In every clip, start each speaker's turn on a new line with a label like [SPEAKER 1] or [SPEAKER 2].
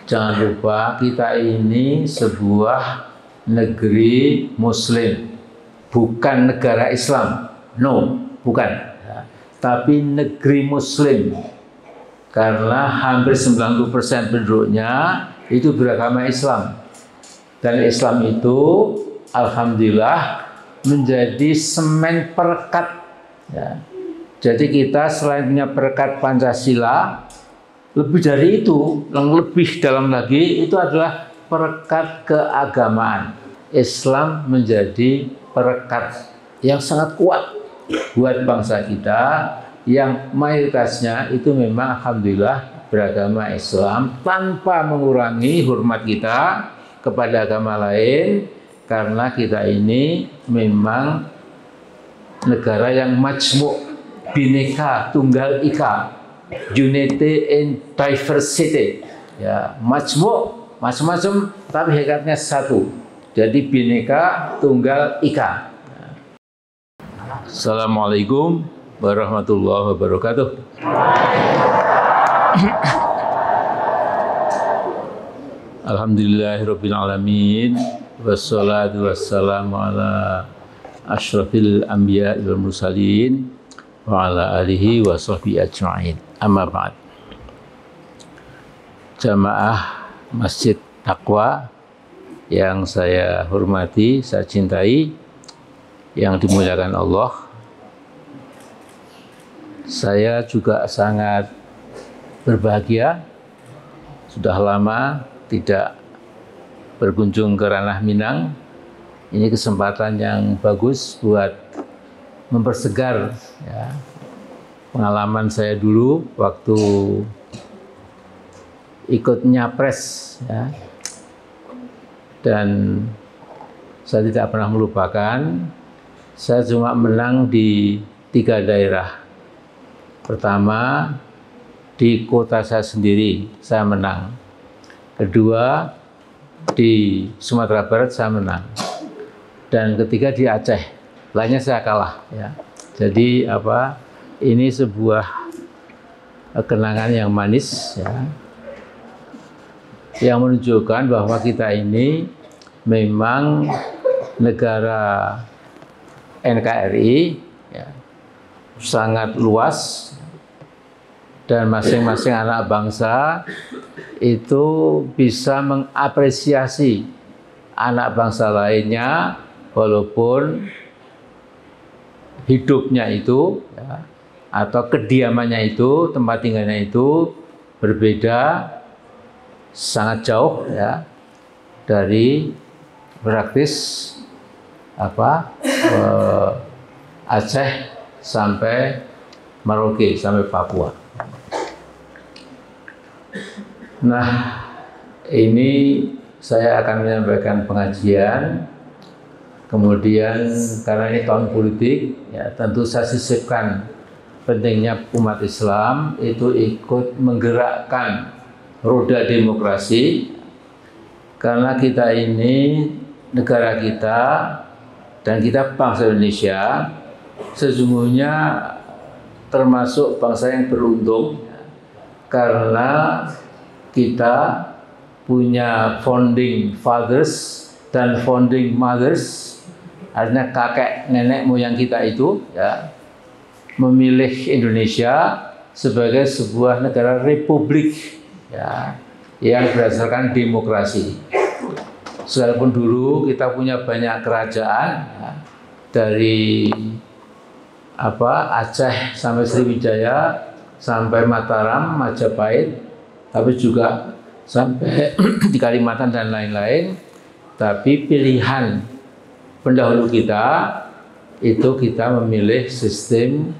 [SPEAKER 1] Jangan lupa kita ini sebuah negeri Muslim, bukan negara Islam. No, bukan. Tapi negeri Muslim. Karena hampir 90% penduduknya itu beragama Islam. Dan Islam itu alhamdulillah menjadi semen perekat. Ya. Jadi kita selain punya perekat Pancasila, lebih dari itu, yang lebih dalam lagi itu adalah perekat keagamaan. Islam menjadi perekat yang sangat kuat buat bangsa kita yang mayoritasnya itu memang alhamdulillah beragama Islam, tanpa mengurangi hormat kita kepada agama lain, karena kita ini memang negara yang majmuk, bineka tunggal ika, unity in diversity, ya, majmuk, macam-macam tapi hakikatnya satu, jadi bineka tunggal ika. Assalamualaikum warahmatullahi wabarakatuh. Alhamdulillahirabbil alamin, wassalatu wassalamu ala asyrafil anbiya wal mursalin wa ala alihi wa sahbihi ajma'in. Amma ba'd. Jamaah Masjid Taqwa yang saya hormati, saya cintai, yang dimuliakan Allah, saya juga sangat berbahagia sudah lama tidak berkunjung ke Ranah Minang. Ini kesempatan yang bagus buat mempersegar, ya, pengalaman saya dulu waktu ikut nyapres, ya. Dan saya tidak pernah melupakan, saya cuma menang di 3 daerah. Pertama, di kota saya sendiri, saya menang. Kedua, di Sumatera Barat saya menang. Dan ketiga di Aceh, lainnya saya kalah. Ya. Jadi ini sebuah kenangan yang manis, ya, yang menunjukkan bahwa kita ini memang negara NKRI, ya, sangat luas, dan masing-masing anak bangsa itu bisa mengapresiasi anak bangsa lainnya walaupun hidupnya itu, ya, atau kediamannya itu, tempat tinggalnya itu berbeda, sangat jauh, ya, dari praktis Aceh sampai Merauke sampai Papua. Nah, ini saya akan menyampaikan pengajian. Kemudian karena ini tahun politik, ya, tentu saya sisipkan pentingnya umat Islam itu ikut menggerakkan roda demokrasi, karena kita ini negara kita dan kita bangsa Indonesia sesungguhnya termasuk bangsa yang beruntung, karena kita punya founding fathers dan founding mothers, artinya kakek nenek moyang kita itu, ya, memilih Indonesia sebagai sebuah negara republik, ya, yang berdasarkan demokrasi. Sekalipun dulu kita punya banyak kerajaan, ya, dari Aceh sampai Sriwijaya, sampai Mataram, Majapahit, tapi juga sampai di Kalimantan dan lain-lain. Tapi pilihan pendahulu kita itu kita memilih sistem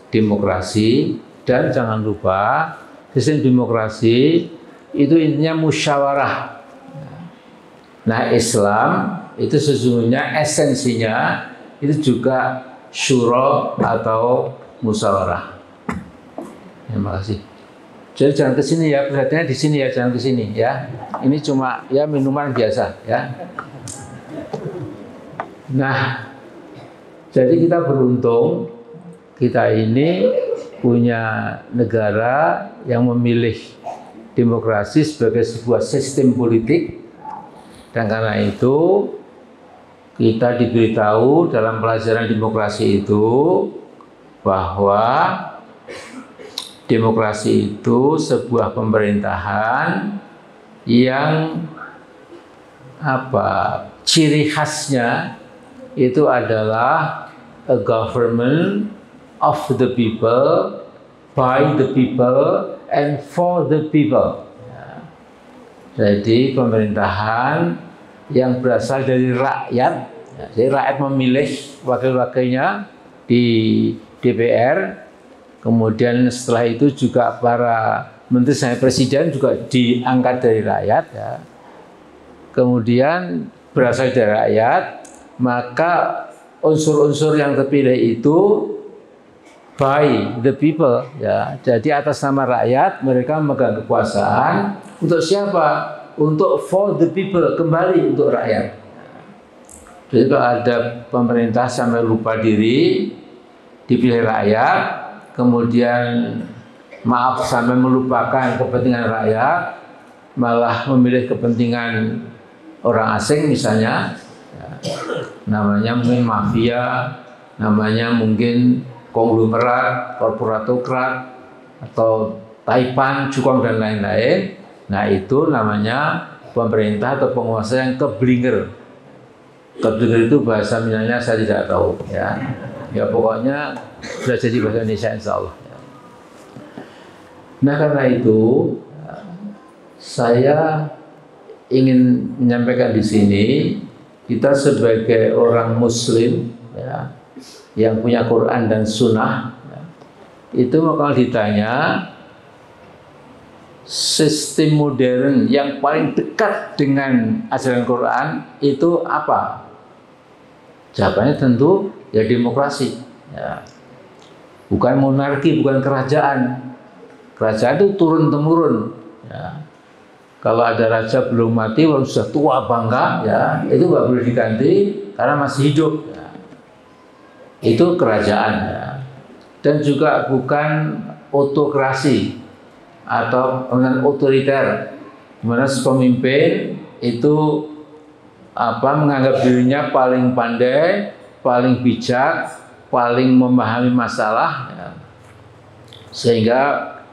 [SPEAKER 1] demokrasi, dan jangan lupa sistem demokrasi itu intinya musyawarah. Nah, Islam itu sesungguhnya esensinya itu juga syura atau musyawarah. Terima kasih. Jadi jangan ke sini, ya, perhatiannya di sini, ya, jangan ke sini, ya. Ini cuma, ya, minuman biasa, ya. Nah, jadi kita beruntung, kita ini punya negara yang memilih demokrasi sebagai sebuah sistem politik, dan karena itu kita diberitahu dalam pelajaran demokrasi itu bahwa demokrasi itu sebuah pemerintahan yang ciri khasnya itu adalah a government of the people, by the people, and for the people. Jadi pemerintahan yang berasal dari rakyat, jadi rakyat memilih wakil-wakilnya di DPR, kemudian setelah itu juga para menteri sampai presiden juga diangkat dari rakyat, ya. Kemudian berasal dari rakyat, maka unsur-unsur yang terpilih itu by the people, ya. Jadi atas nama rakyat mereka memegang kekuasaan untuk siapa? Untuk for the people, kembali untuk rakyat. Jadi kalau ada pemerintah sampai lupa diri, dipilih rakyat, kemudian maaf sampai melupakan kepentingan rakyat, malah memilih kepentingan orang asing misalnya, ya, namanya mungkin mafia, namanya mungkin konglomerat, korporatokrat, atau Taipan, Cukong, dan lain-lain. Nah, itu namanya pemerintah atau penguasa yang keblinger. Keblinger itu bahasa Minangnya saya tidak tahu, ya. Ya pokoknya sudah jadi bahasa Indonesia insya Allah. Nah, karena itu saya ingin menyampaikan di sini, kita sebagai orang Muslim, ya, yang punya Quran dan Sunnah, ya, itu kalau ditanya sistem modern yang paling dekat dengan ajaran Quran itu apa? Jawabannya tentu ya demokrasi, ya. Bukan monarki, bukan kerajaan. Kerajaan itu turun temurun, ya. Kalau ada raja belum mati, walaupun sudah tua bangka, ya, itu nggak boleh diganti karena masih hidup, ya. Itu kerajaan, ya. Dan juga bukan autokrasi atau otoriter, di mana pemimpin itu menganggap dirinya paling pandai, paling bijak, paling memahami masalah, ya. Sehingga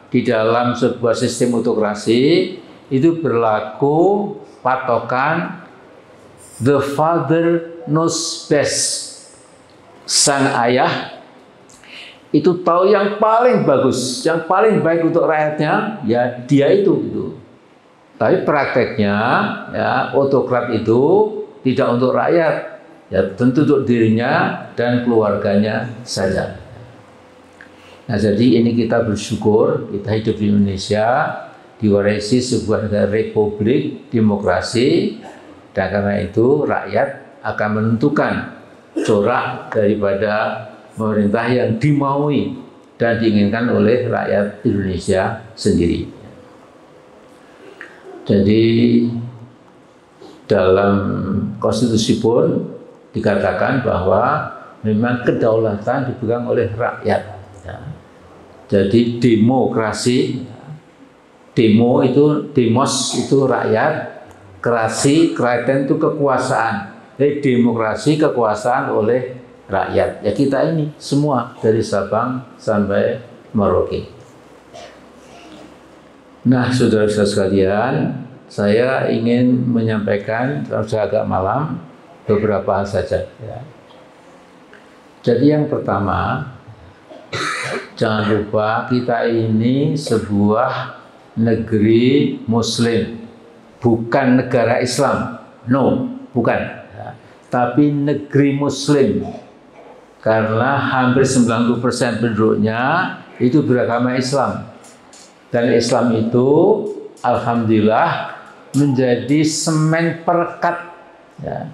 [SPEAKER 1] di dalam sebuah sistem autokrasi itu berlaku patokan the father knows best. Sang ayah itu tahu yang paling bagus, yang paling baik untuk rakyatnya, ya dia itu gitu. Tapi prakteknya, ya, autokrat itu tidak untuk rakyat, ya tentu untuk dirinya dan keluarganya saja. Nah, jadi ini kita bersyukur kita hidup di Indonesia, diwarisi sebuah negara republik demokrasi, dan karena itu rakyat akan menentukan corak daripada pemerintah yang dimaui dan diinginkan oleh rakyat Indonesia sendiri. Jadi dalam konstitusi pun dikatakan bahwa memang kedaulatan dipegang oleh rakyat, ya. Jadi demokrasi, demo itu, demos itu rakyat, kerajaan itu kekuasaan. Jadi demokrasi kekuasaan oleh rakyat. Ya kita ini semua dari Sabang sampai Merauke. Nah, saudara-saudara sekalian, saya ingin menyampaikan sudah agak malam beberapa hal saja, ya. Jadi yang pertama, jangan lupa kita ini sebuah negeri Muslim, bukan negara Islam. No, bukan, ya. Tapi negeri Muslim, karena hampir 90% penduduknya itu beragama Islam. Dan Islam itu alhamdulillah menjadi semen perekat, ya.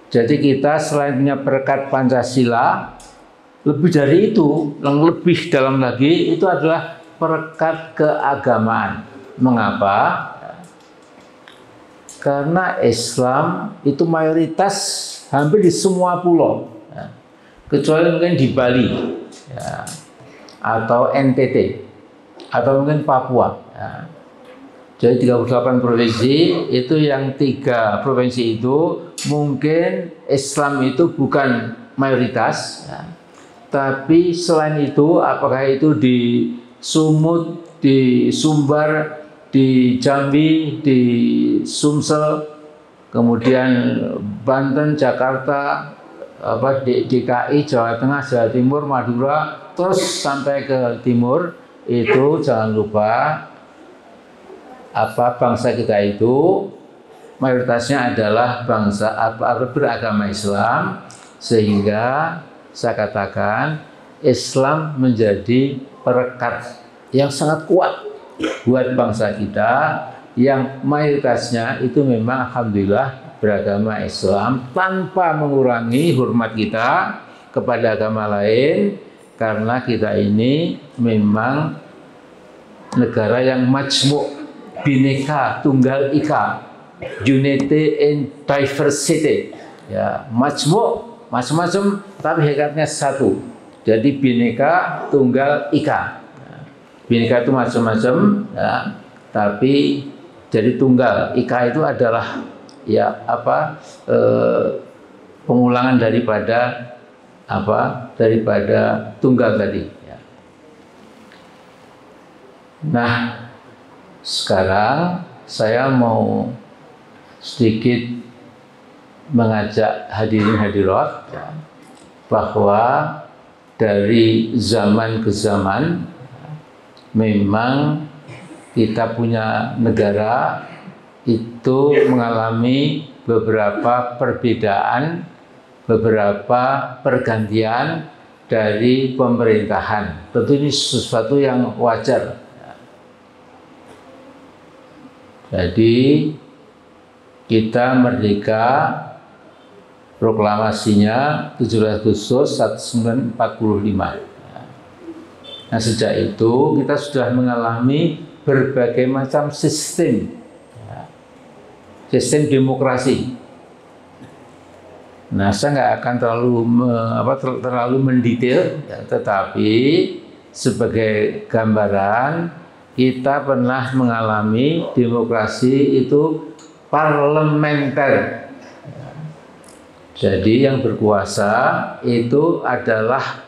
[SPEAKER 1] Jadi kita selain punya perekat Pancasila, lebih dari itu, yang lebih dalam lagi itu adalah perekat keagamaan. Mengapa? Karena Islam itu mayoritas hampir di semua pulau, ya. Kecuali mungkin di Bali, ya, atau NTT, atau mungkin Papua, ya. Jadi 38 provinsi itu, yang 3 provinsi itu mungkin Islam itu bukan mayoritas, ya. Tapi selain itu, apakah itu di Sumut, di Sumbar, di Jambi, di Sumsel, kemudian Banten, Jakarta, DKI, Jawa Tengah, Jawa Timur, Madura, terus sampai ke timur, itu jangan lupa bangsa kita itu mayoritasnya adalah bangsa beragama Islam, sehingga saya katakan Islam menjadi perekat yang sangat kuat buat bangsa kita yang mayoritasnya itu memang alhamdulillah beragama Islam, tanpa mengurangi hormat kita kepada agama lain, karena kita ini memang negara yang majmuk, bineka tunggal ika, unity in diversity, ya, majmuk, macam-macam tapi hakikatnya satu. Jadi bineka tunggal ika, bineka itu macam-macam, ya, tapi jadi tunggal. Ika itu adalah pengulangan daripada tunggal tadi, ya. Nah, sekarang saya mau sedikit mengajak hadirin hadirat, ya, bahwa dari zaman ke zaman memang kita punya negara itu mengalami beberapa perbedaan, beberapa pergantian dari pemerintahan. Tentu ini sesuatu yang wajar. Jadi kita merdeka, proklamasinya 17 Agustus 1945. Nah, sejak itu kita sudah mengalami berbagai macam sistem, sistem demokrasi. Nah, saya nggak akan terlalu mendetail, ya, tetapi sebagai gambaran kita pernah mengalami demokrasi itu parlementer. Jadi yang berkuasa itu adalah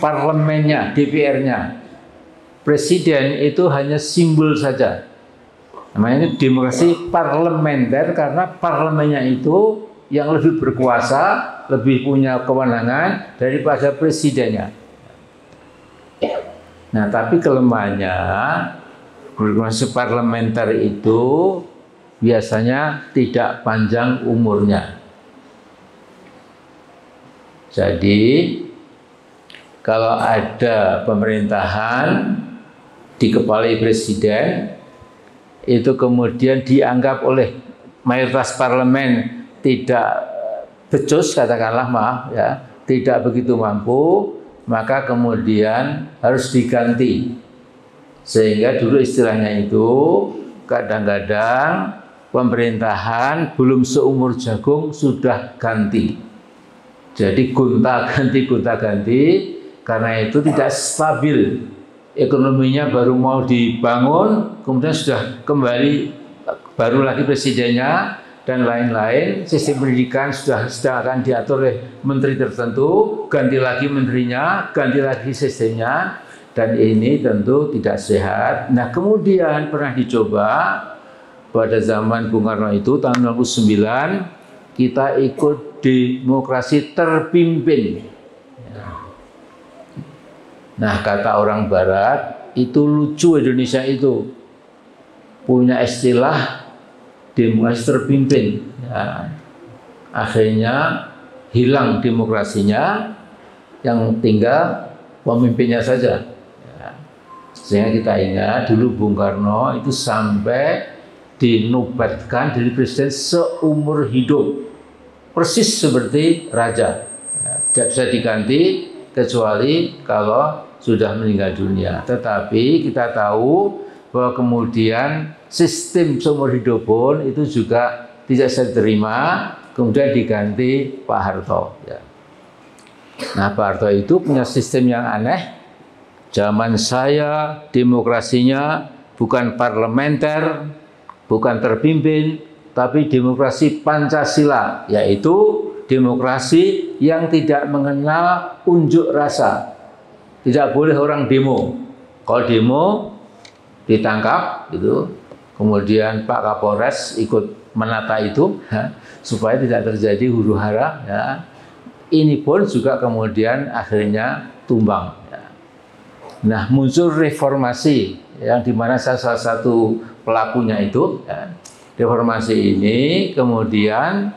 [SPEAKER 1] parlemennya, DPR-nya. Presiden itu hanya simbol saja. Namanya demokrasi parlementer karena parlemennya itu yang lebih berkuasa, lebih punya kewenangan daripada presidennya. Nah, tapi kelemahannya demokrasi parlementer itu biasanya tidak panjang umurnya. Jadi kalau ada pemerintahan dikepalai presiden, itu kemudian dianggap oleh mayoritas parlemen tidak becus, katakanlah, maaf ya, tidak begitu mampu, maka kemudian harus diganti. Sehingga dulu istilahnya itu kadang-kadang pemerintahan belum seumur jagung sudah ganti. Jadi gonta-ganti, karena itu tidak stabil. Ekonominya baru mau dibangun, kemudian sudah kembali, baru lagi presidennya, dan lain-lain. Sistem pendidikan sudah akan diatur oleh menteri tertentu, ganti lagi menterinya, ganti lagi sistemnya, dan ini tentu tidak sehat. Nah, kemudian pernah dicoba pada zaman Bung Karno itu tahun 1999, kita ikut demokrasi terpimpin. Nah, kata orang Barat, itu lucu, Indonesia itu punya istilah demokrasi terpimpin. Ya. Akhirnya hilang demokrasinya, yang tinggal pemimpinnya saja. Ya. Sehingga kita ingat dulu Bung Karno itu sampai dinobatkan dari presiden seumur hidup, persis seperti raja, ya, tidak bisa diganti kecuali kalau sudah meninggal dunia. Tetapi kita tahu bahwa kemudian sistem seumur hidup pun itu juga tidak bisa diterima, kemudian diganti Pak Harto, ya. Nah, Pak Harto itu punya sistem yang aneh. Zaman saya demokrasinya bukan parlementer, bukan terpimpin, tapi demokrasi Pancasila, yaitu demokrasi yang tidak mengenal unjuk rasa. Tidak boleh orang demo. Kalau demo ditangkap, gitu. Kemudian Pak Kapolres ikut menata itu, ya, supaya tidak terjadi huru hara. Ya. Ini pun juga kemudian akhirnya tumbang. Ya. Nah, muncul reformasi yang dimana salah satu pelakunya itu, ya, reformasi ini kemudian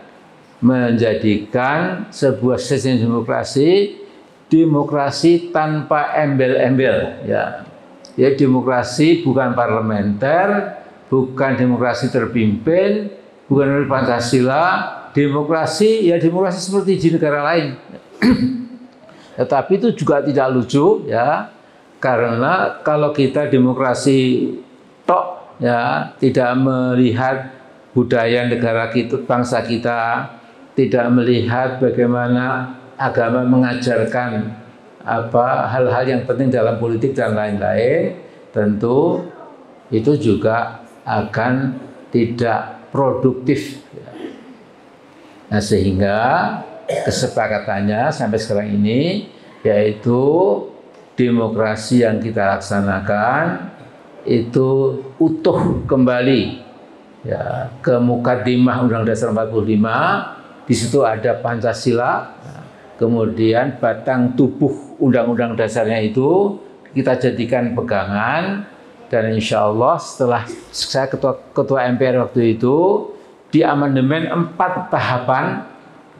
[SPEAKER 1] menjadikan sebuah sistem demokrasi tanpa embel-embel. Ya. Ya, demokrasi bukan parlementer, bukan demokrasi terpimpin, bukan Pancasila, demokrasi ya demokrasi seperti di negara lain. Tetapi itu juga tidak lucu, ya, karena kalau kita demokrasi tok, ya, tidak melihat budaya negara kita, bangsa kita, tidak melihat bagaimana agama mengajarkan hal-hal yang penting dalam politik dan lain-lain, tentu itu juga akan tidak produktif. Nah, sehingga kesepakatannya sampai sekarang ini yaitu demokrasi yang kita laksanakan itu utuh kembali, ya, ke mukaddimah Undang-Undang Dasar 45. Di situ ada Pancasila, kemudian batang tubuh Undang-Undang dasarnya itu kita jadikan pegangan, dan insya Allah setelah saya ketua MPR waktu itu di amandemen 4 tahapan,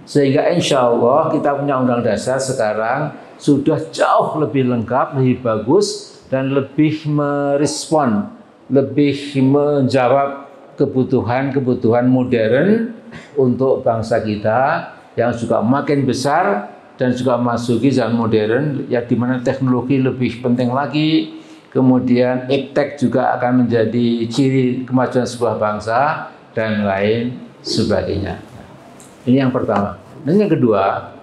[SPEAKER 1] sehingga insya Allah kita punya undang dasar sekarang sudah jauh lebih lengkap, lebih bagus, dan lebih merespon, lebih menjawab kebutuhan modern untuk bangsa kita yang juga makin besar dan juga masuki zaman modern, ya, di mana teknologi lebih penting lagi. Kemudian iptek juga akan menjadi ciri kemajuan sebuah bangsa dan lain sebagainya. Ini yang pertama. Dan yang kedua,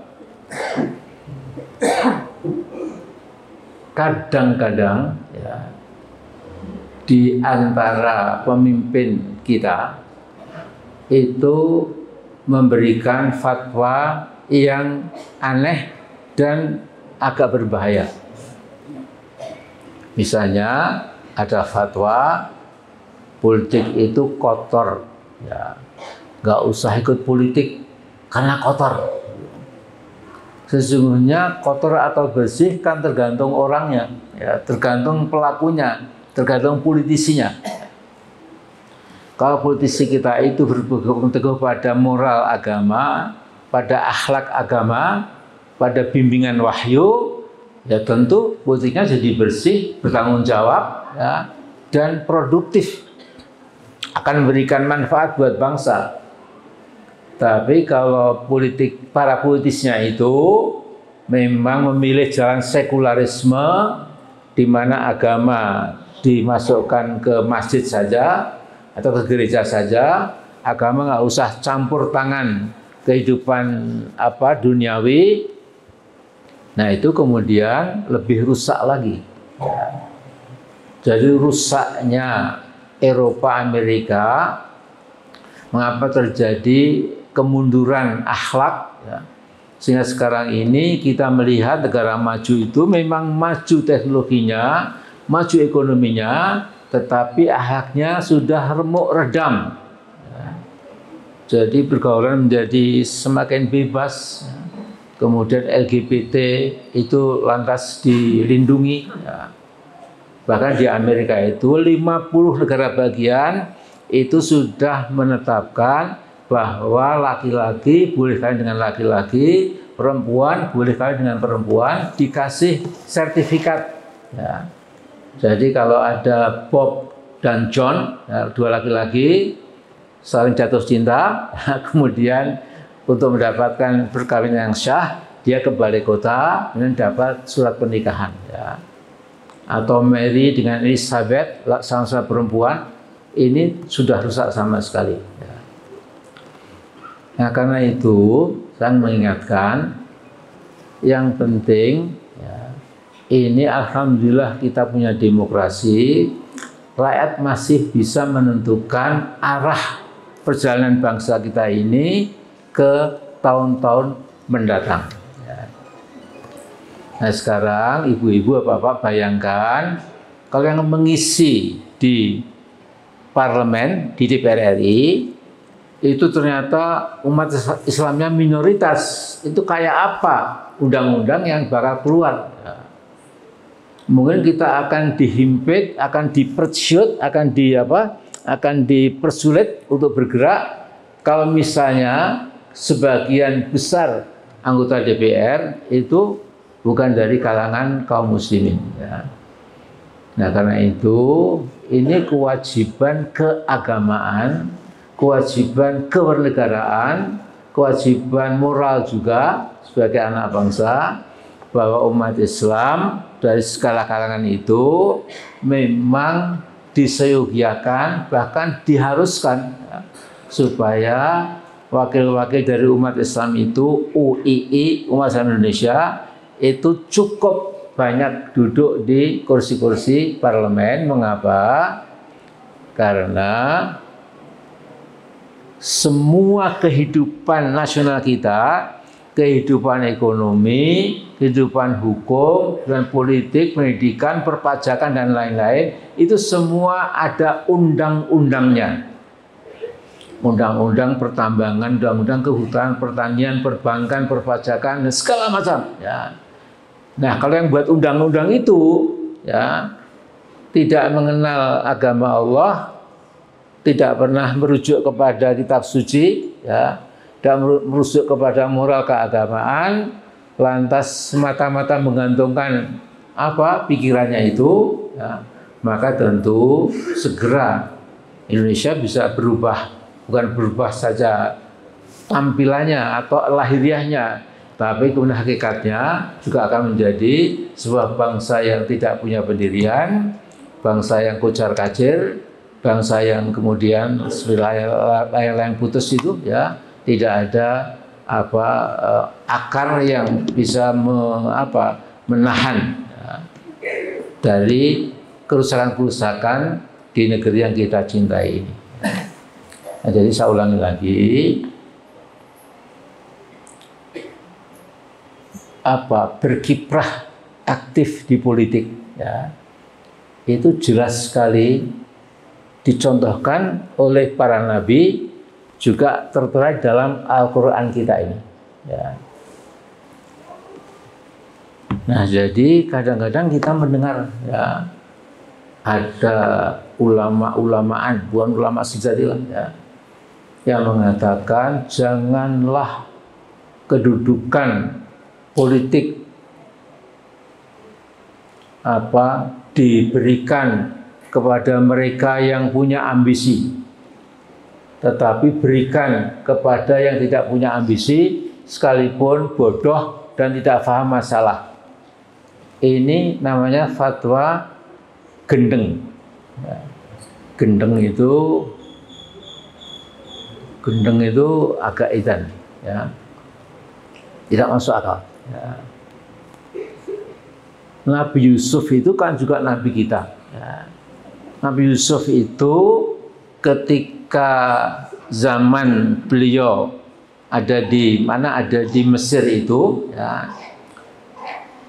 [SPEAKER 1] kadang-kadang, ya, di antara pemimpin kita itu memberikan fatwa yang aneh dan agak berbahaya. Misalnya ada fatwa politik itu kotor, ya, nggak usah ikut politik karena kotor. Sesungguhnya kotor atau bersih kan tergantung orangnya, ya, tergantung pelakunya, tergantung politisinya. Kalau politisi kita itu berpegang teguh pada moral agama, pada akhlak agama, pada bimbingan wahyu, ya tentu politiknya jadi bersih, bertanggung jawab, ya, dan produktif, akan memberikan manfaat buat bangsa. Tapi kalau para politisnya itu memang memilih jalan sekularisme, di mana agama dimasukkan ke masjid saja atau ke gereja saja, agama nggak usah campur tangan kehidupan duniawi. Nah, itu kemudian lebih rusak lagi. Jadi rusaknya Eropa, Amerika, mengapa terjadi kemunduran akhlak, ya, sehingga sekarang ini kita melihat negara maju itu memang maju teknologinya, maju ekonominya, tetapi akhlaknya sudah remuk redam. Ya. Jadi pergaulan menjadi semakin bebas, ya. Kemudian LGBT itu lantas dilindungi, ya. Bahkan di Amerika itu 50 negara bagian itu sudah menetapkan bahwa laki-laki boleh kawin dengan laki-laki, perempuan boleh kawin dengan perempuan, dikasih sertifikat. Ya. Jadi kalau ada Bob dan John, ya, 2 laki-laki saling jatuh cinta, kemudian untuk mendapatkan perkawinan yang syah, dia ke balai kota, kemudian dapat surat pernikahan. Ya. Atau Mary dengan Elizabeth, sama-sama perempuan, ini sudah rusak sama sekali. Ya. Nah, karena itu saya mengingatkan yang penting, ya, ini alhamdulillah kita punya demokrasi, rakyat masih bisa menentukan arah perjalanan bangsa kita ini ke tahun-tahun mendatang. Nah sekarang ibu-ibu, bapak bayangkan kalau yang mengisi di parlemen, di DPR RI, itu ternyata umat Islamnya minoritas. Itu kayak apa undang-undang yang bakal keluar? Mungkin kita akan dihimpit, akan dipersulit, akan dipersulit untuk bergerak kalau misalnya sebagian besar anggota DPR itu bukan dari kalangan kaum muslimin. Ya. Nah karena itu ini kewajiban keagamaan, kewajiban kewarganegaraan, kewajiban moral juga sebagai anak bangsa, bahwa umat Islam dari segala kalangan itu memang diseyogiakan, bahkan diharuskan ya, supaya wakil-wakil dari umat Islam itu, UII, Umat Islam Indonesia, itu cukup banyak duduk di kursi-kursi parlemen. Mengapa? Karena semua kehidupan nasional kita, kehidupan ekonomi, kehidupan hukum, dan politik, pendidikan, perpajakan, dan lain-lain, itu semua ada undang-undangnya. Undang-undang pertambangan, undang-undang kehutanan, pertanian, perbankan, perpajakan, dan segala macam. Ya. Nah, kalau yang buat undang-undang itu, ya, tidak mengenal agama Allah, tidak pernah merujuk kepada kitab suci, ya, dan merujuk kepada moral keagamaan, lantas semata-mata menggantungkan apa pikirannya itu, ya, maka tentu segera Indonesia bisa berubah, bukan berubah saja tampilannya atau lahiriahnya, tapi kemudian hakikatnya juga akan menjadi sebuah bangsa yang tidak punya pendirian, bangsa yang kocar-kacir, bangsa yang kemudian layang-layang putus itu, ya, tidak ada akar yang bisa menahan, ya, dari kerusakan-kerusakan di negeri yang kita cintai ini. Nah, jadi saya ulangi lagi, berkiprah aktif di politik, ya, itu jelas sekali dicontohkan oleh para nabi, juga tertera dalam Al-Quran kita ini. Ya. Nah, jadi kadang-kadang kita mendengar, ya, ada ulama-ulamaan, bukan ulama sejatilah, ya, yang mengatakan janganlah kedudukan politik diberikan kepada mereka yang punya ambisi, tetapi berikan kepada yang tidak punya ambisi, sekalipun bodoh dan tidak paham masalah. Ini namanya fatwa gendeng. Gendeng itu agak edan, ya, tidak masuk akal. Ya. Nabi Yusuf itu kan juga nabi kita. Ya. Nabi Yusuf itu ketika zaman beliau ada di mana, ada di Mesir itu, ya,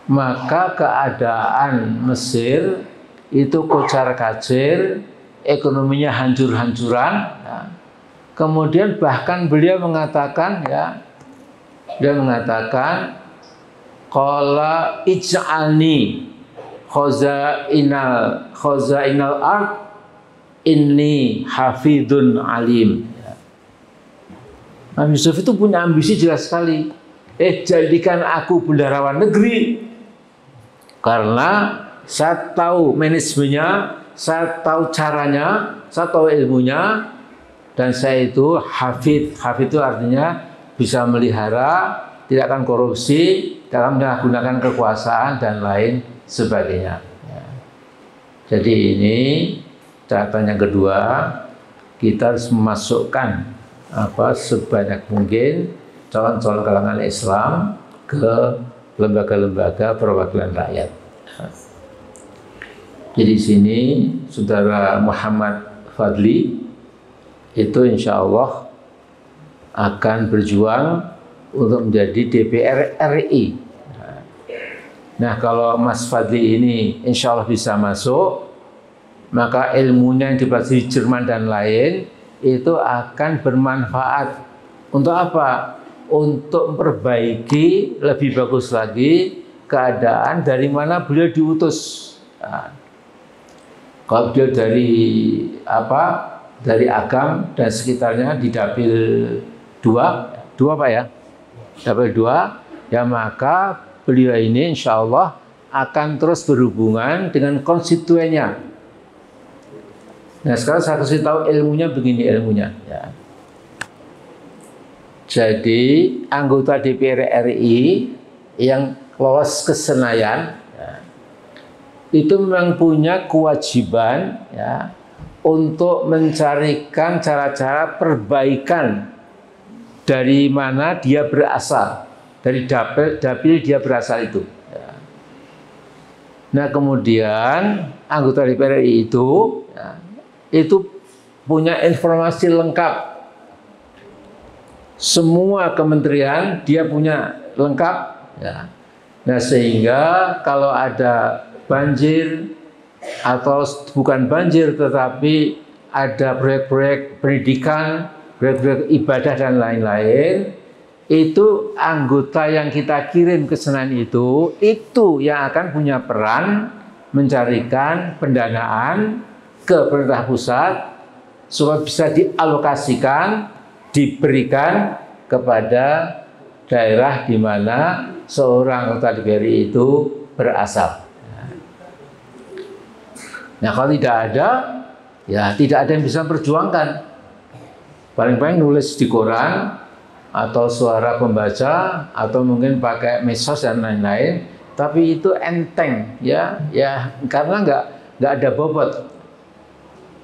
[SPEAKER 1] maka keadaan Mesir itu kocar-kacir, ekonominya hancur-hancuran, ya. Kemudian bahkan beliau mengatakan, ya, dia mengatakan, qala ij'alni khazainal ard inni hafidun alim. Nabi Yusuf itu punya ambisi jelas sekali. Jadikan aku bendaharawan negeri, karena saya tahu manajemennya, saya tahu caranya, saya tahu ilmunya, dan saya itu hafid. Hafid itu artinya bisa melihara, tidak akan korupsi, tidak akan menggunakan kekuasaan dan lain sebagainya. Ya. Jadi ini catatan yang kedua, kita harus memasukkan sebanyak mungkin calon-calon kalangan Islam ke lembaga-lembaga perwakilan rakyat. Jadi sini saudara Muhammad Fadli itu insya Allah akan berjuang untuk menjadi DPR RI. Nah kalau Mas Fadli ini insya Allah bisa masuk, maka ilmunya yang dipelajari di Jerman dan lain itu akan bermanfaat untuk apa? Untuk memperbaiki lebih bagus lagi keadaan dari mana beliau diutus. Nah, kalau beliau dari apa? Dari Agam dan sekitarnya di Dapil 2 Pak ya? Dapil 2, ya maka beliau ini insya Allah akan terus berhubungan dengan konstituennya. Nah sekarang saya kasih tahu ilmunya begini ilmunya. Ya. Jadi anggota DPR RI yang lolos ke Senayan ya, itu memang punya kewajiban ya, untuk mencarikan cara-cara perbaikan dari mana dia berasal, dari dapil dia berasal itu. Ya. Nah kemudian anggota DPR RI itu punya informasi lengkap. Semua kementerian dia punya lengkap. Ya. Nah sehingga kalau ada banjir atau bukan banjir tetapi ada proyek-proyek pendidikan, proyek-proyek ibadah dan lain-lain, itu anggota yang kita kirim ke Senayan itu yang akan punya peran mencarikan pendanaan ke pemerintah pusat supaya bisa dialokasikan, diberikan kepada daerah di mana seorang anggota DPR itu berasal. Nah kalau tidak ada, ya tidak ada yang bisa perjuangkan. Paling-paling nulis di koran atau suara pembaca atau mungkin pakai medsos dan lain-lain, tapi itu enteng ya karena nggak ada bobot.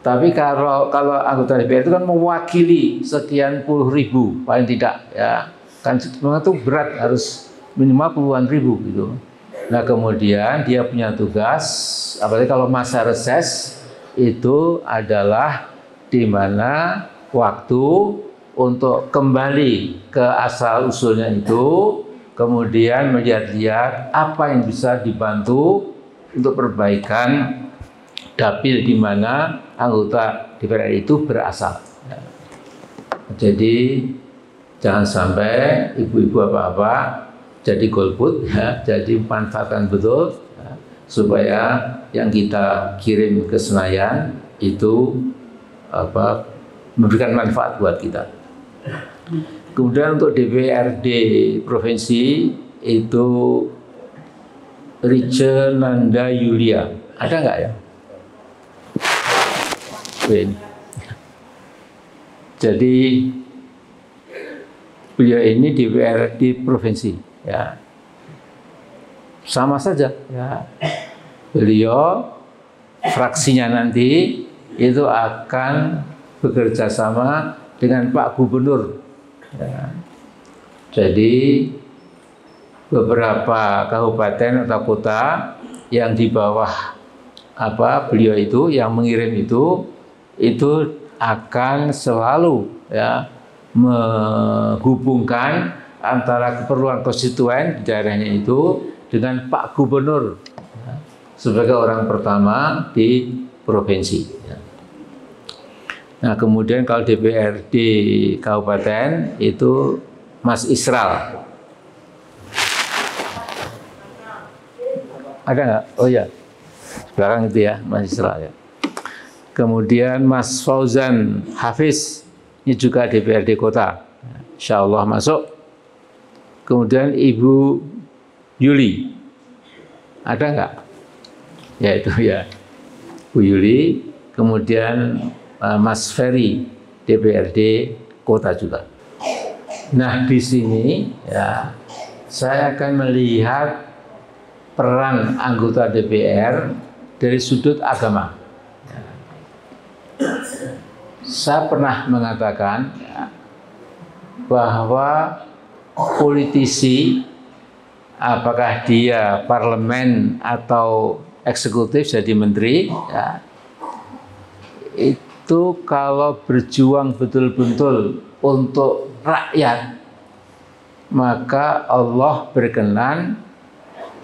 [SPEAKER 1] Tapi kalau anggota DPR itu kan mewakili sekian puluh ribu paling tidak ya kan itu berat, harus minimal puluhan ribu gitu. Nah kemudian dia punya tugas, apalagi kalau masa reses itu adalah di mana waktu untuk kembali ke asal usulnya itu, kemudian melihat-lihat apa yang bisa dibantu untuk perbaikan dapil di mana anggota DPR itu berasal. Jadi jangan sampai ibu-ibu apa-apa jadi golput, ya. Jadi manfaatkan betul ya, supaya yang kita kirim ke Senayan itu memberikan manfaat buat kita. Kemudian untuk DPRD provinsi itu Rice Nanda Yulia, ada nggak ya? Jadi beliau ini DPRD provinsi, ya sama saja. Ya. Beliau fraksinya nanti itu akan bekerja sama dengan Pak Gubernur. Ya. Jadi beberapa kabupaten atau kota yang di bawah beliau itu yang mengirim itu akan selalu ya menghubungkan antara keperluan konstituen di daerahnya itu dengan Pak Gubernur ya, sebagai orang pertama di provinsi. Ya. Nah kemudian kalau DPRD kabupaten itu Mas Isral. Ada nggak? Oh ya, belakang itu ya Mas Isral ya. Kemudian Mas Fauzan Hafiz, ini juga DPRD kota, insya Allah masuk. Kemudian Ibu Yuli, ada nggak? Ya itu ya, Bu Yuli. Kemudian Mas Ferry, DPRD kota juga. Nah di sini ya saya akan melihat peran anggota DPR dari sudut agama. Saya pernah mengatakan ya, bahwa politisi apakah dia parlemen atau eksekutif jadi menteri, ya, itu kalau berjuang betul-betul untuk rakyat, maka Allah berkenan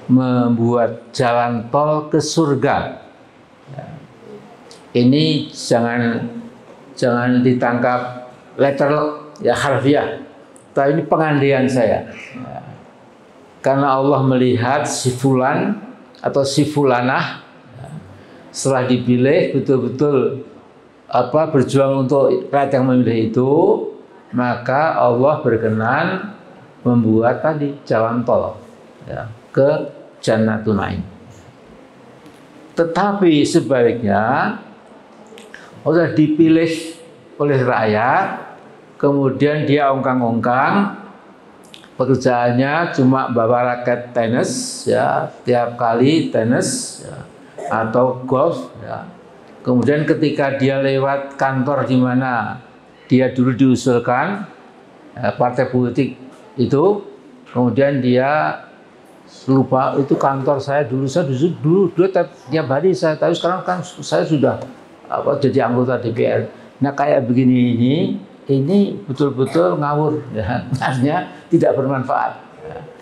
[SPEAKER 1] membuat jalan tol ke surga. Ini jangan ditangkap letter ya harfiah, tapi ini pengandaian saya. Karena Allah melihat si fulan atau si fulanah setelah dipilih betul-betul berjuang untuk rakyat yang memilih itu, maka Allah berkenan membuat tadi jalan tol ya, ke Jannatul Naim. Tetapi sebaliknya sudah dipilih oleh rakyat, kemudian dia ongkang-ongkang, pekerjaannya cuma bawa raket tenis, ya, tiap kali tenis ya, atau golf. Ya. Kemudian ketika dia lewat kantor di mana dia dulu diusulkan ya, partai politik itu, kemudian dia lupa itu kantor saya dulu tiap hari saya tahu, sekarang kan saya sudah jadi anggota DPR. Nah kayak begini ini betul-betul ngawur, ya. Artinya tidak bermanfaat.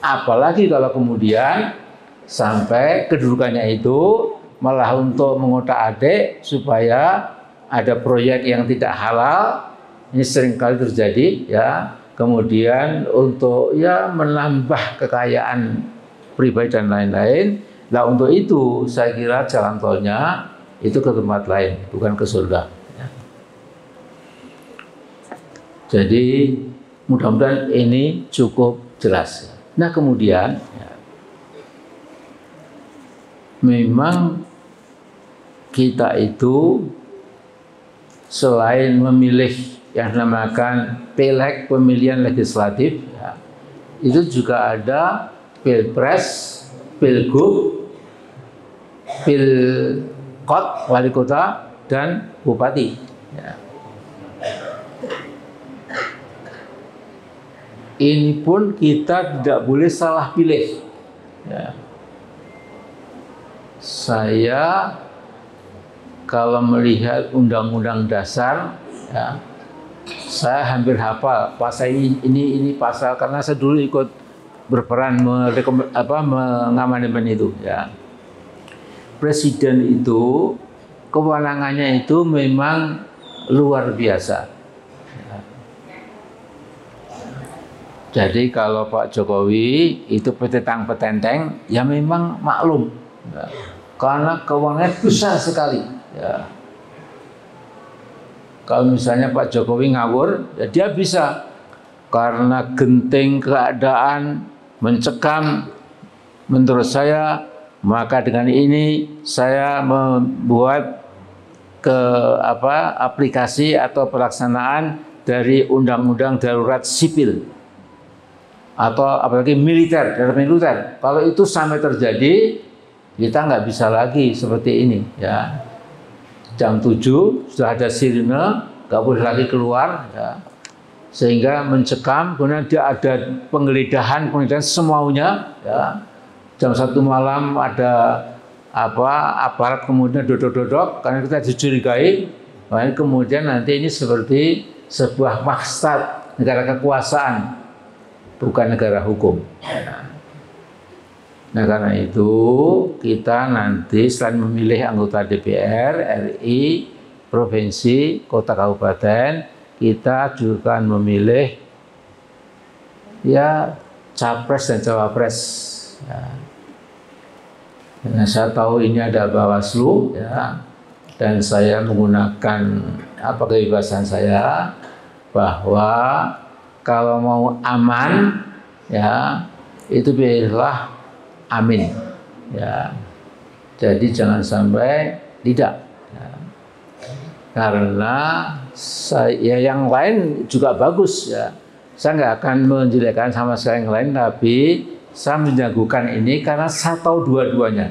[SPEAKER 1] Apalagi kalau kemudian sampai kedudukannya itu malah untuk mengotak-atik supaya ada proyek yang tidak halal, ini seringkali terjadi, ya. Kemudian untuk ya menambah kekayaan pribadi dan lain-lain. Nah untuk itu saya kira jalan tolnya itu ke tempat lain, bukan ke surga. Ya. Jadi mudah-mudahan ini cukup jelas. Nah kemudian ya, memang kita itu selain memilih yang dinamakan pileg, pemilihan legislatif, ya, itu juga ada pilpres, pilgub, pilkot, wali kota, dan bupati. Ya. Ini pun kita tidak boleh salah pilih. Ya. Saya kalau melihat Undang-Undang Dasar, ya, saya hampir hafal pasal ini pasal karena saya dulu ikut berperan mengamandemen itu. Ya. Presiden itu kewenangannya itu memang luar biasa. Ya. Jadi kalau Pak Jokowi itu petentang petenteng, ya memang maklum, ya. Karena kewenangannya besar sekali. Ya. Kalau misalnya Pak Jokowi ngawur, ya dia bisa karena genting keadaan mencekam. Menurut saya, maka dengan ini saya membuat aplikasi atau pelaksanaan dari Undang-Undang Darurat Sipil atau apalagi militer, darurat militer. Kalau itu sampai terjadi, kita nggak bisa lagi seperti ini, ya. Jam 7 sudah ada sirine, nggak boleh lagi keluar, ya. Sehingga mencekam, kemudian dia ada penggeledahan semaunya, ya. Jam 1 malam ada aparat kemudian dodok-dodok karena kita dicurigai, kemudian nanti ini seperti sebuah maksad negara kekuasaan, bukan negara hukum. Ya. Nah karena itu kita nanti selain memilih anggota DPR, RI, provinsi, kota kabupaten, kita juga memilih ya capres dan cawapres. Ya. Nah, saya tahu ini ada Bawaslu, ya, dan saya menggunakan kebebasan saya bahwa kalau mau aman, ya itu pilihlah amin, ya. Jadi jangan sampai tidak, ya. Karena saya yang lain juga bagus, ya. Saya nggak akan menjelekkan sama sekali yang lain, tapi saya menjagokan ini karena saya tahu dua-duanya.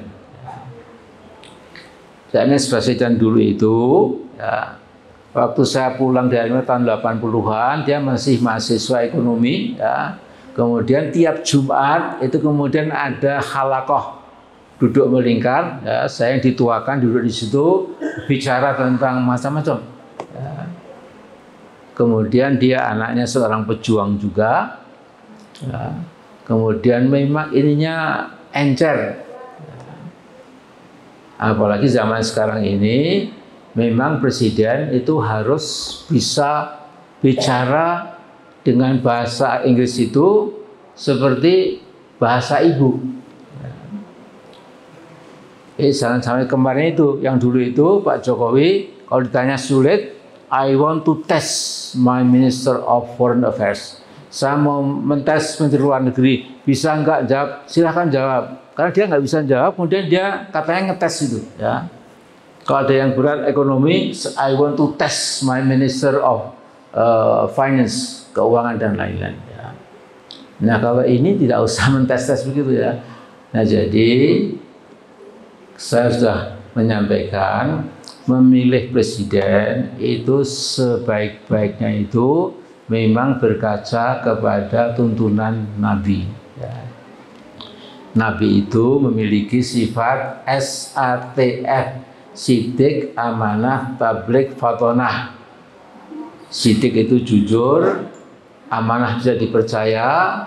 [SPEAKER 1] Saya ini presiden dulu itu, ya, waktu saya pulang dari tahun 80-an, dia masih mahasiswa ekonomi, ya. Kemudian tiap Jumat itu kemudian ada halakoh duduk melingkar, ya, saya yang dituakan duduk di situ bicara tentang macam-macam. Ya. Kemudian dia anaknya seorang pejuang juga. Ya. Kemudian memang ininya encer. Apalagi zaman sekarang ini memang presiden itu harus bisa bicara dengan bahasa Inggris itu seperti bahasa ibu. Jangan sampai kemarin itu, yang dulu itu Pak Jokowi kalau ditanya sulit, I want to test my Minister of Foreign Affairs. Saya mau mentes Menteri Luar Negeri, bisa nggak jawab? Silahkan jawab. Karena dia nggak bisa jawab, kemudian dia katanya ngetes itu. Ya. Kalau ada yang berat ekonomi, I want to test my Minister of Finance, keuangan dan lain-lain. Ya. Nah kalau ini tidak usah mentes-tes begitu ya. Nah jadi saya sudah menyampaikan, memilih presiden itu sebaik-baiknya itu memang berkaca kepada tuntunan Nabi. Ya. Nabi itu memiliki sifat SATF, sidik, amanah, tabligh, fatonah. Sidik itu jujur, amanah bisa dipercaya,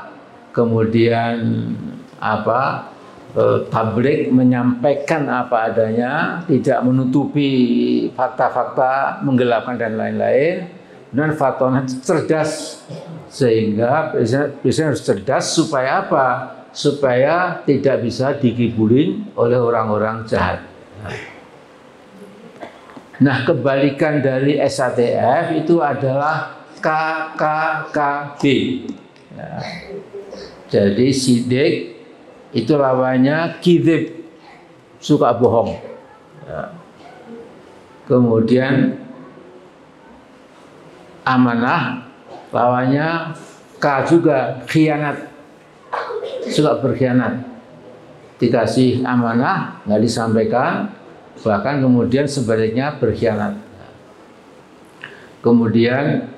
[SPEAKER 1] kemudian apa? Tabligh menyampaikan apa adanya, tidak menutupi fakta-fakta, menggelapkan dan lain-lain. Dan fatonah cerdas, sehingga presiden harus cerdas supaya apa? Supaya tidak bisa dikibulin oleh orang-orang jahat. Nah, kebalikan dari SATF itu adalah KKKB. Ya. Jadi sidik itu lawannya kizib, suka bohong. Ya. Kemudian amanah lawannya K juga, khianat, suka berkhianat. Dikasih amanah nggak disampaikan, bahkan kemudian sebaliknya berkhianat. Kemudian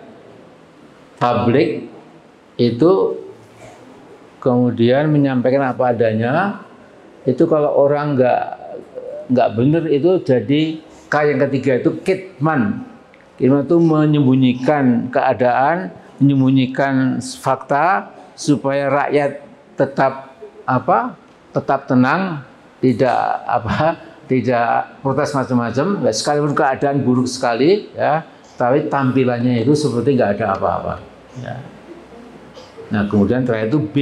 [SPEAKER 1] tabligh itu kemudian menyampaikan apa adanya. Itu kalau orang nggak benar itu jadi K yang ketiga itu kitman. Kitman itu menyembunyikan keadaan, menyembunyikan fakta supaya rakyat tetap tetap tenang, tidak protes macam-macam, sekalipun keadaan buruk sekali, ya, tapi tampilannya itu seperti nggak ada apa-apa. Ya. Nah kemudian terakhir itu B,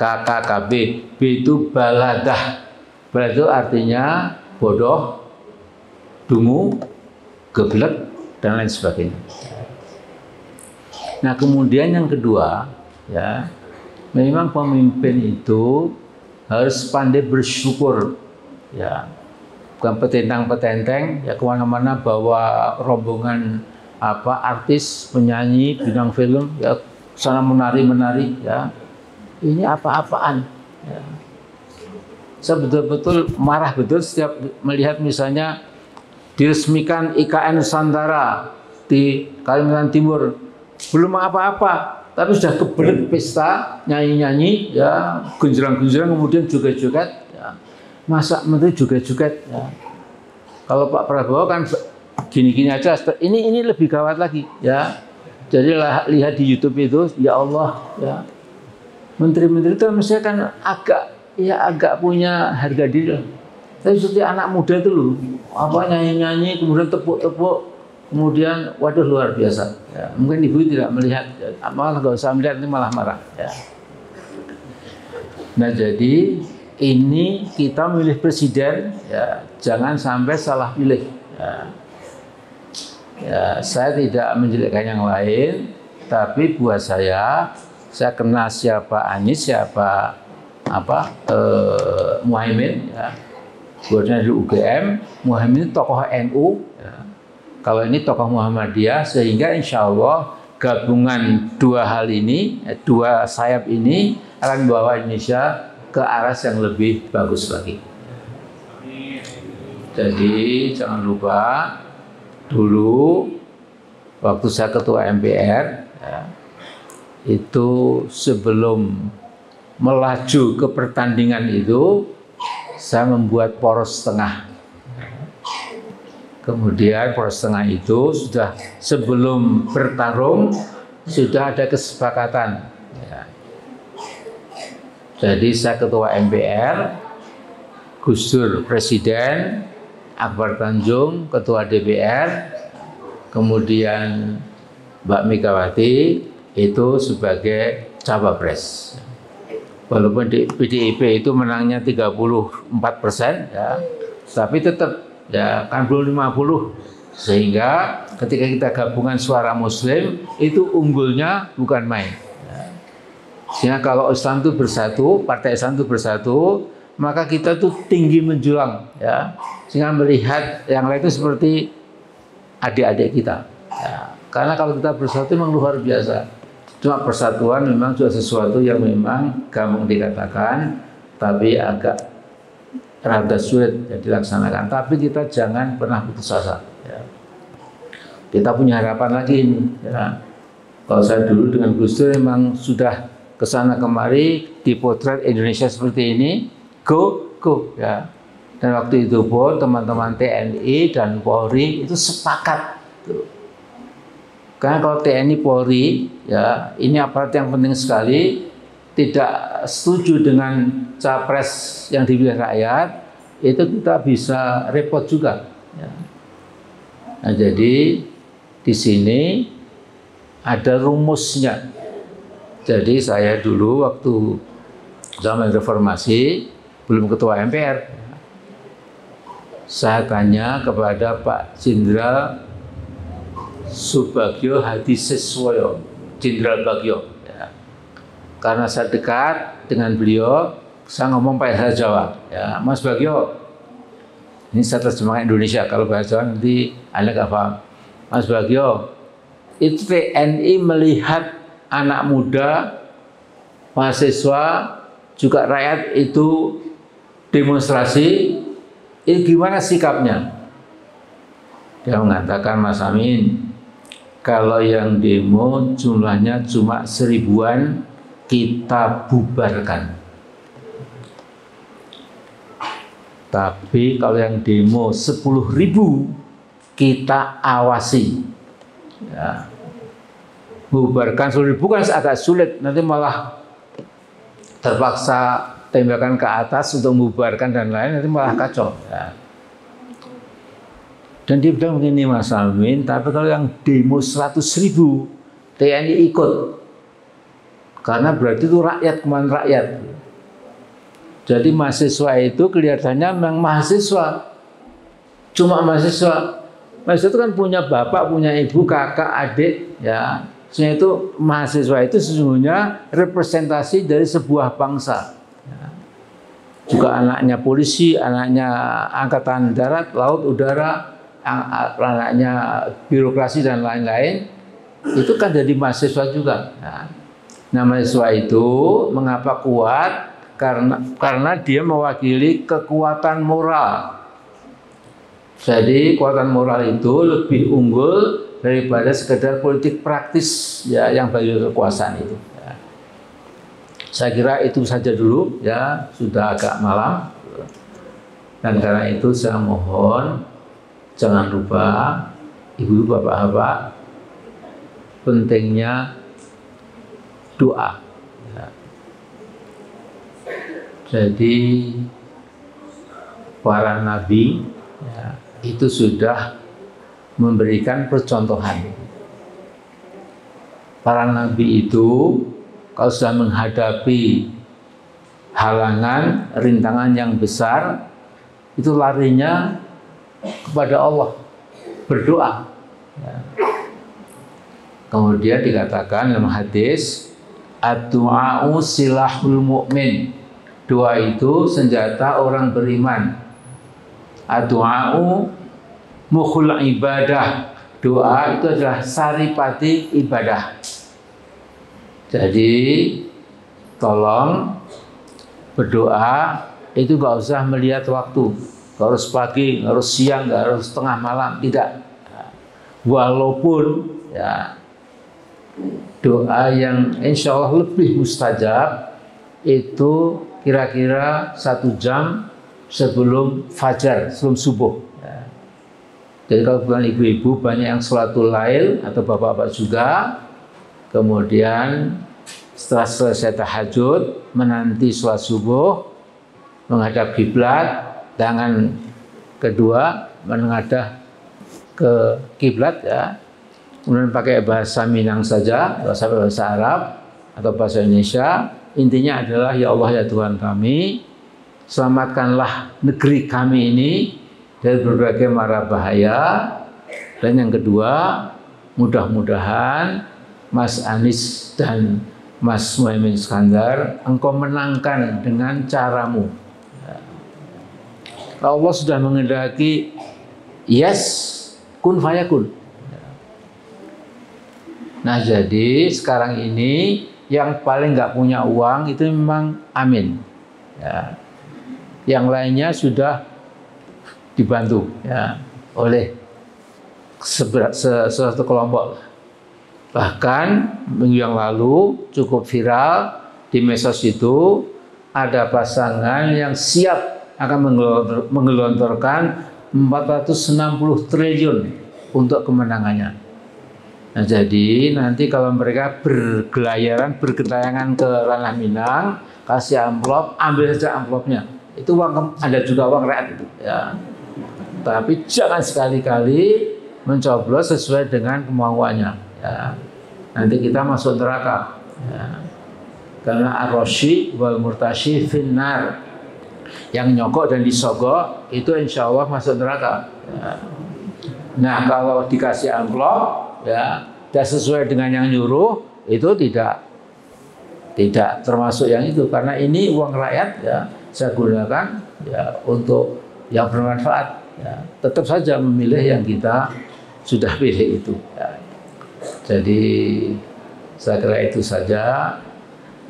[SPEAKER 1] KKKB. B itu baladah. Baladah itu artinya bodoh, dungu, geblek, dan lain sebagainya. Nah kemudian yang kedua, ya, memang pemimpin itu harus pandai bersyukur, ya, bukan petentang-petenteng, ya kemana-mana bawa rombongan artis, penyanyi, bintang film, ya sana menari-menari, ya ini apa-apaan. Ya. Saya betul-betul marah betul setiap melihat misalnya diresmikan IKN Nusantara di Kalimantan Timur, belum apa-apa, tapi sudah kebelet pesta, nyanyi-nyanyi, ya, genjerang-genjerang, kemudian joget-joget. Ya. Masa menteri joget-joget? Ya. Kalau Pak Prabowo kan gini-gini aja, ini lebih gawat lagi, ya. Jadi lihat di YouTube itu, ya Allah, ya, menteri-menteri itu mestinya kan agak punya harga diri. Tapi seperti anak muda itu loh, nyanyi-nyanyi, kemudian tepuk-tepuk, kemudian waduh luar biasa. Ya, mungkin ibu tidak melihat, ya, malah nggak usah melihat, ini malah marah. Ya. Nah jadi ini kita milih presiden, ya, jangan sampai salah pilih. Ya. Ya, saya tidak menjelekkan yang lain, tapi buat saya kenal siapa Anies, siapa Muhaimin, ya. Buatnya di UGM, Muhaimin tokoh NU, ya. Kalau ini tokoh Muhammadiyah, sehingga insya Allah gabungan dua hal ini, dua sayap ini akan membawa Indonesia ke arah yang lebih bagus lagi. Jadi jangan lupa dulu waktu saya ketua MPR, ya, itu sebelum melaju ke pertandingan itu saya membuat poros tengah. Kemudian poros tengah itu sudah sebelum bertarung sudah ada kesepakatan. Ya. Jadi saya ketua MPR, Gus Dur presiden, Akbar Tanjung ketua DPR, kemudian Mbak Megawati itu sebagai cawapres. Walaupun di PDIP itu menangnya 34%, ya, tapi tetap ya kan belum 50, sehingga ketika kita gabungan suara Muslim itu unggulnya bukan main. Ya. Sehingga kalau Islam itu bersatu, partai Islam itu bersatu, maka kita tuh tinggi menjulang, ya, sehingga melihat yang lain itu seperti adik-adik kita. Ya. Karena kalau kita bersatu memang luar biasa. Cuma persatuan memang juga sesuatu yang memang gampang dikatakan, tapi agak rada sulit ya dilaksanakan. Tapi kita jangan pernah putus asa. Ya. Kita punya harapan lagi ini. Ya. Kalau saya dulu dengan Gus Dur memang sudah kesana kemari dipotret Indonesia seperti ini, go ya. Dan waktu itu pun teman-teman TNI dan Polri itu sepakat. Tuh. Karena kalau TNI Polri ya ini aparat yang penting sekali, tidak setuju dengan capres yang dipilih rakyat, itu kita bisa repot juga. Ya. Nah, jadi di sini ada rumusnya. Jadi saya dulu waktu zaman reformasi belum ketua MPR, saya tanya kepada Pak Jenderal Subagio Hadi Siswoyo, Jenderal Bagio. Ya. Karena saya dekat dengan beliau, saya ngomong bahasa Jawa. Ya, Mas Bagio, ini saya terjemahkan Indonesia. Kalau bahasa Jawa nanti Anda nggak paham. Mas Bagio, itu TNI melihat anak muda, mahasiswa, juga rakyat itu demonstrasi, itu gimana sikapnya? Dia mengatakan, Mas Amin, kalau yang demo jumlahnya cuma 1000-an, kita bubarkan. Tapi kalau yang demo 10.000, kita awasi. Ya. Bubarkan 10.000 kan agak sulit, nanti malah terpaksa tembakan ke atas untuk membubarkan dan lain, nanti malah kacau. Ya. Dan dia bilang begini, Mas Amin, tapi kalau yang demo 100.000, TNI ikut. Karena berarti itu rakyat, kemana rakyat. Jadi mahasiswa itu kelihatannya memang mahasiswa. Cuma mahasiswa. Mahasiswa itu kan punya bapak, punya ibu, kakak, adik. Ya. Sehingga itu mahasiswa itu sesungguhnya representasi dari sebuah bangsa. Ya. Juga anaknya polisi, anaknya angkatan darat, laut, udara, anaknya birokrasi dan lain-lain, itu kan jadi mahasiswa juga. Nah, mahasiswa itu mengapa kuat? Karena dia mewakili kekuatan moral. Jadi kekuatan moral itu lebih unggul daripada sekedar politik praktis ya yang bagi kekuasaan itu. Ya. Saya kira itu saja dulu ya, sudah agak malam. Dan karena itu saya mohon jangan lupa ibu, bapak-bapak, pentingnya doa. Ya. Jadi para nabi ya, itu sudah memberikan percontohan. Para nabi itu kalau sudah menghadapi halangan, rintangan yang besar, itu larinya kepada Allah, berdoa. Ya. Kemudian dikatakan dalam hadis, ad-du'a'u silahul mu'min. Doa itu senjata orang beriman. Ad-du'a'u mukhul ibadah. Doa itu adalah saripati ibadah. Jadi tolong berdoa itu gak usah melihat waktu. Gak harus pagi, gak harus siang, gak harus tengah malam, tidak. Walaupun ya doa yang insya Allah lebih mustajab itu kira-kira 1 jam sebelum fajar, sebelum subuh. Ya. Jadi kalau bukan ibu-ibu banyak yang sholatul lail atau bapak-bapak juga, kemudian setelah selesai tahajud menanti sholat subuh, menghadap kiblat, tangan kedua menghadap ke kiblat ya. Kemudian pakai bahasa Minang saja, bahasa Arab atau bahasa Indonesia. Intinya adalah ya Allah ya Tuhan kami, selamatkanlah negeri kami ini dari berbagai mara bahaya. Dan yang kedua, mudah-mudahan Mas Anies dan Mas Muhaimin Iskandar, engkau menangkan dengan caramu. Allah sudah menghendaki, yes, kun fayakun. Nah jadi sekarang ini yang paling nggak punya uang itu memang Amin. Ya. Yang lainnya sudah dibantu ya, oleh suatu kelompok. Bahkan minggu yang lalu cukup viral di medsos itu ada pasangan yang siap akan menggelontorkan 460 triliun untuk kemenangannya. Nah jadi nanti kalau mereka bergentayangan ke ranah Minang, kasih amplop, ambil saja amplopnya. Itu uang, ada juga uang rakyat itu. Ya. Tapi jangan sekali-kali mencoblos sesuai dengan kemauannya. Ya. Nanti kita masuk neraka. Ya. Karena ar-rashi wal murtashi finnar. Yang nyokok dan disogok itu insya Allah masuk neraka. Ya. Nah kalau dikasih amplop, ya, tidak sesuai dengan yang nyuruh, itu tidak termasuk yang itu, karena ini uang rakyat ya, saya gunakan ya untuk yang bermanfaat ya. Tetap saja memilih yang kita sudah pilih itu ya. Jadi saya kira itu saja.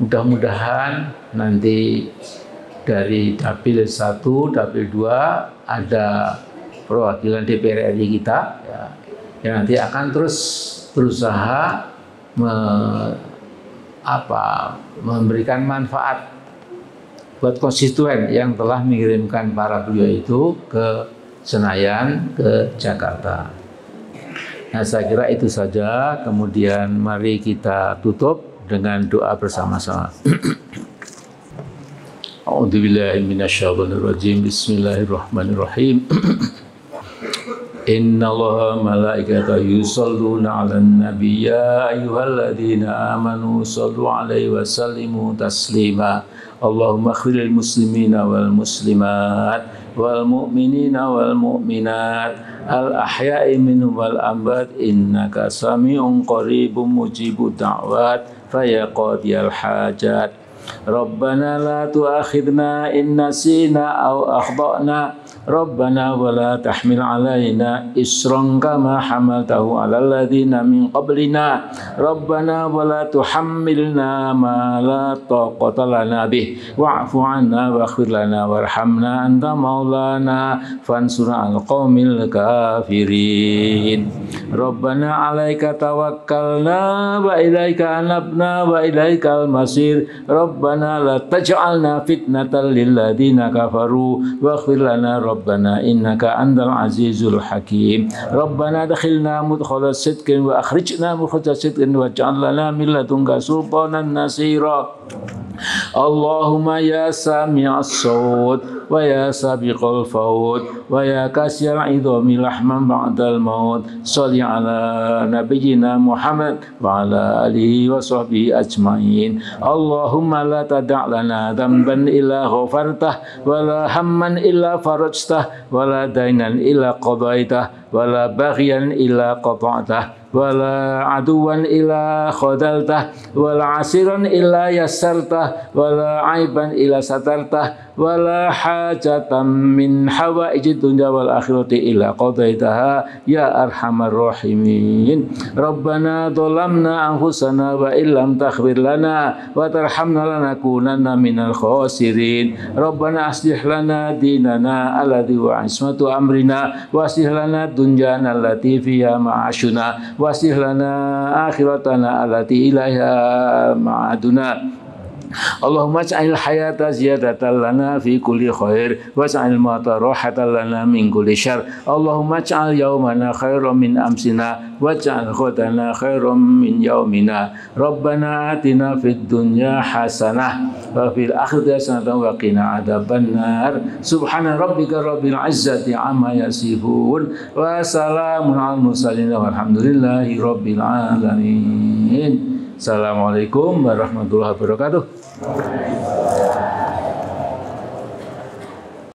[SPEAKER 1] Mudah-mudahan nanti dari Dapil 1, Dapil 2 ada perwakilan DPR RI kita ya, yang nanti akan terus berusaha memberikan manfaat buat konstituen yang telah mengirimkan para beliau itu ke Senayan, ke Jakarta. Nah saya kira itu saja, kemudian mari kita tutup dengan doa bersama-sama. A'udzubillahi minasyaitonirrajim. Bismillahirrahmanirrahim. Innallaha malaikatahu yusholluna 'alan nabiy ya ayyuhalladzina amanu shallu 'alaihi wa sallimu taslima. Allahumma ighfirlil muslimina wal muslimat wal mu'minina wal mu'minat al ahya'i minhum wal amwat innaka sami'un qaribun mujibud da'wat fa ya qadiyal hajat. Rabbana la tu'akhidna in nasina aw akhtana. Rabbana wa la tahmil alaina isran kama hamaltahu alal ladzina min qablina. Rabbana wa la tuhammilna ma la taqata lana bih wa'fu 'anna waghfir lana warhamna anta maulana fansurna 'alal qaumil kafirin. Rabbana 'alaika tawakkalna wa ilaika anabna wa ilaikal masir. Rabbana la taj'alna fitnatan lil ladzina kafaru waghfir lana Rabbana innaka antal azizul hakim. Rabbana adkhilna mudkhala sidqin wa akhrijna mukhraja sidqin waj'al lana min ladunka sultanan nasira. Allahumma ya sami'as sawt wa ya sabiqal fawt wa ya kasiyal idhami lahman ba'dal maut. Shalli ala nabiyyina Muhammad wa ala alihi wa sahbihi ajma'in. Allahumma la tada' lana dhanban illa ghafartah wa la hamman illa farajtah wa la dainan illa qadaitah wa la baghyan illa qata'tah wala aduwan illa khadaltah wala asiran illa yassartah wala aiban illa satartah wala hajatan min hawaijid dunya wal akhirati illa qadaitaha ya arhamar rahimin. Rabbana dhalamna anfusana wa illam taghfir lana wa tarhamna lanakunanna minal khasirin. Rabbana aslih lana dinana alladhi wa ismatu amrina wa aslih lana dunyana allati fiha ma'ashuna wasih lana akhiratana allati ilaiha ma'aduna. Allahumma ja'al hayata ziyadatan lana fi kulli khair wa ja'al mauta rahatan lana min kulli syarr. Allahumma ja'al yaumana khairan min amsina wa ja'al ghadana khairan min yaumina. Rabbana atina fid dunya hasanah wa fil akhirati hasanah wa qina adzabannar. Subhana rabbika rabbil izzati amma yasifun wa salamun alal mursalin walhamdulillahi rabbil alamin. Assalamualaikum warahmatullahi wabarakatuh.